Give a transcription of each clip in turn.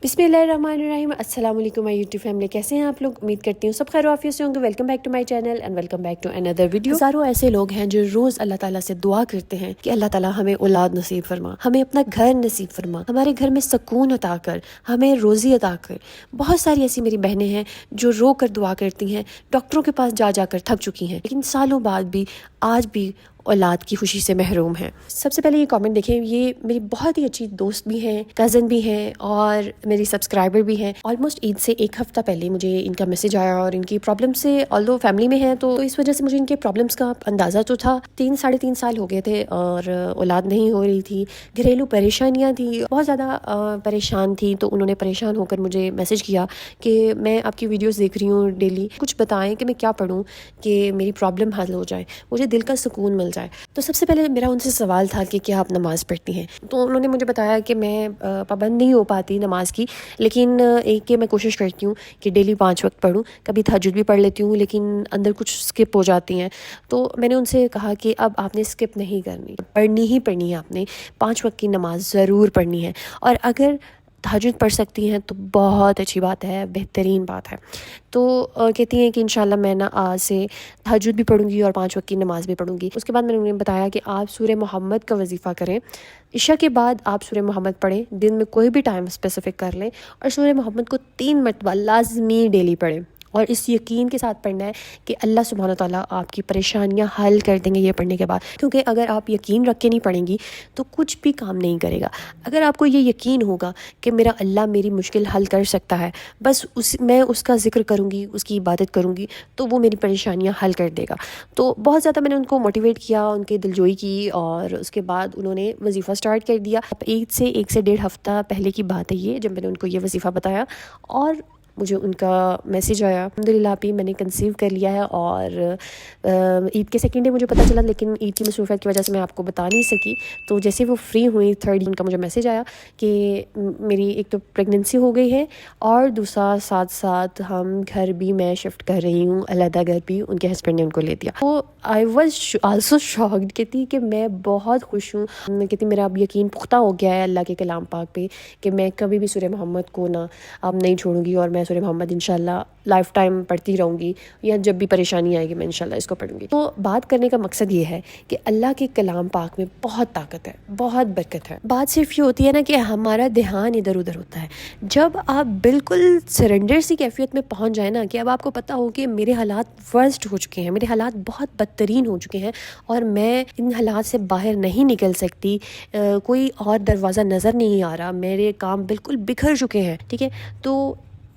बिस्मिल्लाहिर्रहमानिर्रहीम। अस्सलाम वालेकुम माय यूट्यूब फैमिली। कैसे हैं आप लोग? उम्मीद करती हूँ सब खैर आफियत से होंगे। Welcome back to my channel and welcome back to another video. हज़ारों ऐसे लोग हैं जो रोज़ अल्लाह ताला से दुआ करते हैं कि अल्लाह ताला हमें औलाद नसीब फरमा, हमें अपना घर नसीब फरमा, हमारे घर में सुकून अता कर, हमें रोज़ी अता कर। बहुत सारी ऐसी मेरी बहनें हैं जो रो कर दुआ करती हैं, डॉक्टरों के पास जा जाकर थक चुकी हैं, लेकिन सालों बाद भी आज भी औलाद की खुशी से महरूम है। सबसे पहले ये कमेंट देखें, ये मेरी बहुत ही अच्छी दोस्त भी हैं, कज़न भी हैं और मेरी सब्सक्राइबर भी हैं। ऑलमोस्ट ईद से एक हफ़्ता पहले मुझे इनका मैसेज आया और इनकी प्रॉब्लम से, ऑल्दो फैमिली में है तो इस वजह से मुझे इनके प्रॉब्लम्स का अंदाज़ा तो था। 3-3.5 साल हो गए थे और औलाद नहीं हो रही थी, घरेलू परेशानियाँ थी, बहुत ज़्यादा परेशान थी। तो उन्होंने परेशान होकर मुझे मैसेज किया कि मैं आपकी वीडियोज़ देख रही हूँ डेली, कुछ बताएं कि मैं क्या पढ़ूँ कि मेरी प्रॉब्लम हल हो जाए, मुझे दिल का सुकून मिल जाए। तो सबसे पहले मेरा उनसे सवाल था कि क्या आप नमाज़ पढ़ती हैं? तो उन्होंने मुझे बताया कि मैं पाबंद नहीं हो पाती नमाज की, लेकिन एक कि मैं कोशिश करती हूँ कि डेली 5 वक्त पढूं। कभी तहज्जुद भी पढ़ लेती हूँ, लेकिन अंदर कुछ स्किप हो जाती हैं। तो मैंने उनसे कहा कि अब आपने स्किप नहीं करनी, पढ़नी ही पढ़नी है। आपने 5 वक्त की नमाज ज़रूर पढ़नी है और अगर तहज्जुद पढ़ सकती हैं तो बहुत अच्छी बात है, बेहतरीन बात है। तो कहती हैं कि इंशाल्लाह मैं ना आज से तहज्जुद भी पढ़ूंगी और 5 वक्त की नमाज़ भी पढ़ूंगी। उसके बाद मैंने उन्हें बताया कि आप सूरह मोहम्मद का वजीफ़ा करें, इशा के बाद आप सूरह मोहम्मद पढ़ें, दिन में कोई भी टाइम स्पेसिफिक कर लें और सूरह मोहम्मद को 3 मरतबा लाजमी डेली पढ़ें और इस यकीन के साथ पढ़ना है कि अल्लाह सुब्हानो ताला आपकी परेशानियां हल कर देंगे ये पढ़ने के बाद। क्योंकि अगर आप यकीन रख के नहीं पढ़ेंगी तो कुछ भी काम नहीं करेगा। अगर आपको ये यकीन होगा कि मेरा अल्लाह मेरी मुश्किल हल कर सकता है, बस मैं उसका ज़िक्र करूँगी, उसकी इबादत करूँगी तो वो मेरी परेशानियां हल कर देगा। तो बहुत ज़्यादा मैंने उनको मोटिवेट किया, उनके दिलजोई की और उसके बाद उन्होंने वजीफ़ा स्टार्ट कर दिया। ईद से 1 से 1.5 हफ़्ता पहले की बात है ये, जब मैंने उनको ये वजीफ़ा बताया और मुझे उनका मैसेज आया। अल्हम्दुलिल्लाह भी मैंने कंसीव कर लिया है और ईद के सेकंड डे मुझे पता चला, लेकिन ईद की मसरूफ़ियत की वजह से मैं आपको बता नहीं सकी। तो जैसे वो फ्री हुई 3rd उनका मुझे मैसेज आया कि मेरी एक तो प्रेगनेंसी हो गई है और दूसरा साथ साथ हम घर भी मैं शिफ्ट कर रही हूँ, अलहदा घर भी उनके हस्बैंड ने उनको ले दिया। तो आई वॉज आल्सो शॉक्ड। कहती कि मैं बहुत खुश हूँ। कहती मेरा अब यकीन पुख्ता हो गया है अल्लाह के कलाम पाक पे कि मैं कभी भी सूरह मोहम्मद को ना अब नहीं छोड़ूंगी और मैं सूरह मोहम्मद इंशाल्लाह लाइफ टाइम पढ़ती रहूँगी, या जब भी परेशानी आएगी मैं इंशाल्लाह इसको पढ़ूंगी। तो बात करने का मकसद ये है कि अल्लाह के कलाम पाक में बहुत ताकत है, बहुत बरकत है। बात सिर्फ ये होती है ना कि हमारा ध्यान इधर उधर होता है। जब आप बिल्कुल सरेंडर सी कैफियत में पहुँच जाए ना कि अब आपको पता हो कि मेरे हालात वर्स्ट हो चुके हैं, मेरे हालात बहुत बदतरीन हो चुके हैं और मैं इन हालात से बाहर नहीं निकल सकती, कोई और दरवाज़ा नज़र नहीं आ रहा, मेरे काम बिल्कुल बिखर चुके हैं, ठीक है। तो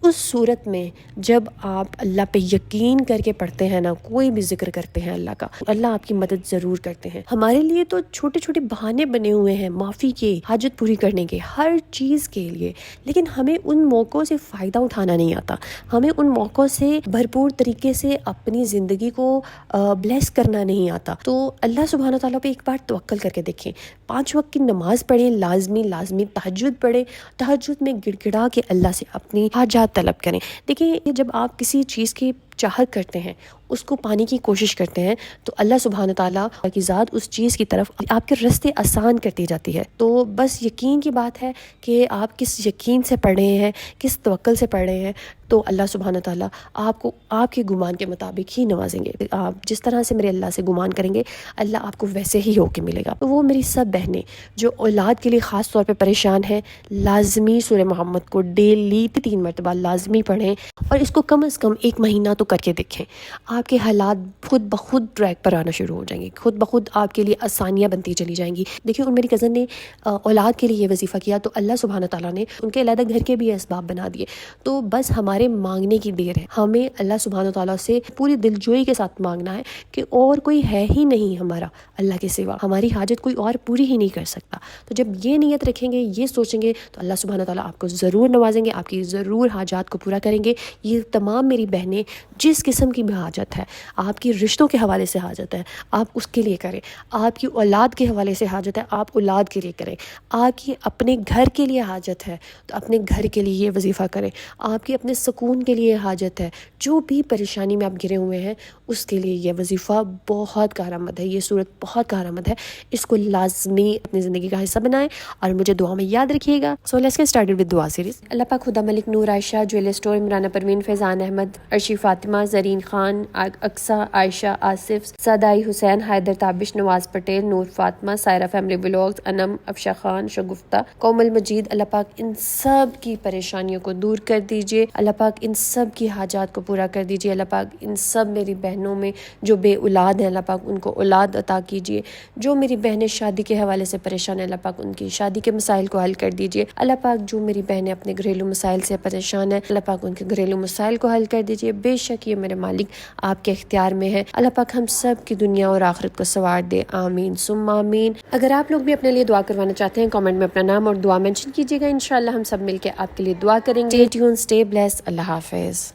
उस सूरत में जब आप अल्लाह पे यकीन करके पढ़ते हैं ना, कोई भी जिक्र करते हैं अल्लाह का, अल्लाह आपकी मदद ज़रूर करते हैं। हमारे लिए तो छोटे छोटे बहाने बने हुए हैं माफ़ी के, हाजत पूरी करने के, हर चीज़ के लिए, लेकिन हमें उन मौक़ों से फ़ायदा उठाना नहीं आता। हमें उन मौक़ों से भरपूर तरीके से अपनी ज़िंदगी को ब्लेस करना नहीं आता। तो अल्लाह सुब्हानो ताला पे एक बार तवक्कल करके देखें। 5 वक्त की नमाज़ पढ़ें, लाजमी तहज्जुद पढ़ें, तहज्जुद में गिड़गिड़ा के अल्लाह से अपनी हाजात तलब करें। देखिए, जब आप किसी चीज़ की चाहत करते हैं, उसको पाने की कोशिश करते हैं, तो अल्लाह सुब्हानो ताला की ज़ात उस चीज़ की तरफ आपके रास्ते आसान करती जाती है। तो बस यकीन की बात है कि आप किस यकीन से पढ़ रहे हैं, किस तवक्कल से पढ़ रहे हैं, तो अल्लाह सुब्हानो ताला आपको आपके गुमान के मुताबिक ही नवाजेंगे। आप जिस तरह से मेरे अल्लाह से गुमान करेंगे, अल्लाह आपको वैसे ही होके मिलेगा। तो वो मेरी सब बहनें जो औलाद के लिए ख़ास तौर पे परेशान हैं, लाजमी सूरह मोहम्मद को डेली 3 मरतबा लाजमी पढ़ें और इसको कम से कम 1 महीना तो करके देखें। आपके हालात खुद ब खुद ट्रैक पर आना शुरू हो जाएंगे, खुद ब खुद आपके लिए आसानियाँ बनती चली जाएंगी। देखिए, उन मेरी कज़न ने औलाद के लिए ये वजीफ़ा किया तो अल्लाह सुब्हानो ताला ने उनके अलग घर के भी असबाब बना दिए। तो बस हमारे मांगने की देर है। हमें अल्लाह सुब्हानो ताला से पूरी दिलजोई के साथ मांगना है कि और कोई है ही नहीं हमारा अल्लाह के सिवा, हमारी हाजत कोई और पूरी ही नहीं कर सकता। तो जब ये नीयत रखेंगे, ये सोचेंगे, तो अल्लाह सुब्हानो ताला आपको ज़रूर नवाजेंगे, आपकी ज़रूर हाजात को पूरा करेंगे। ये तमाम मेरी बहनें जिस किस्म की भी हाजत حاجت ہے، آپ کی رشتوں کے حوالے سے حاجت ہے، آپ اس کے لیے کریں، آپ کی اولاد کے حوالے سے حاجت ہے، آپ اولاد کے لیے کریں، آپ کی اپنے گھر کے لیے حاجت ہے تو اپنے گھر کے لیے یہ وظیفہ کریں، آپ کی اپنے سکون کے لیے حاجت ہے، جو بھی پریشانی میں آپ گرے ہوئے ہیں اس کے لیے یہ وظیفہ بہت کارآمد ہے، یہ صورت بہت کارآمد ہے، اس کو لازمی اپنی زندگی کا حصہ بنائیں اور مجھے دعا میں یاد رکھیے گا۔ So let's get started with دعا سیریز۔ اللہ پاک خدا Malik Noor Ayesha jewel store Imrana Parveen Faizan Ahmed Arshi Fatima Zareen Khan Aqsa Ayesha Asif Sadai Hussain Haider Tabish Nawaz Patel Noor Fatima Saira family blogs Anam Afsha Khan Shagufta Komal Majeed, Allah پاک ان سب کی پریشانیوں کو دور کر دیجیے، اللہ پاک ان سب کی حاجات کو پورا کر دیجیے، اللہ پاک ان سب میری بہنوں میں جو بے اولاد ہیں اللہ پاک ان کو اولاد عطا کیجیے، جو میری بہنیں شادی کے حوالے سے پریشان ہیں اللہ پاک ان کی شادی کے مسائل کو حل کر دیجیے، اللہ پاک جو میری بہنیں اپنے گھریلو مسائل سے پریشان ہیں اللہ پاک ان کے گھریلو مسائل کو حل کر دیجیے، بے شک یہ میرے مالک آپ کے اختیار میں ہے، اللہ پاک ہم سب کی دنیا اور آخرت کو سنوار دے، آمین ثم آمین۔ اگر آپ لوگ بھی اپنے لیے دعا کروانا چاہتے ہیں کامنٹ میں اپنا نام اور دعا مینشن کیجیے گا، انشاءاللہ ہم سب مل کے آپ کے لیے دعا کریں گے۔ اسٹے ٹیون، اسٹے بلیس، اللہ حافظ۔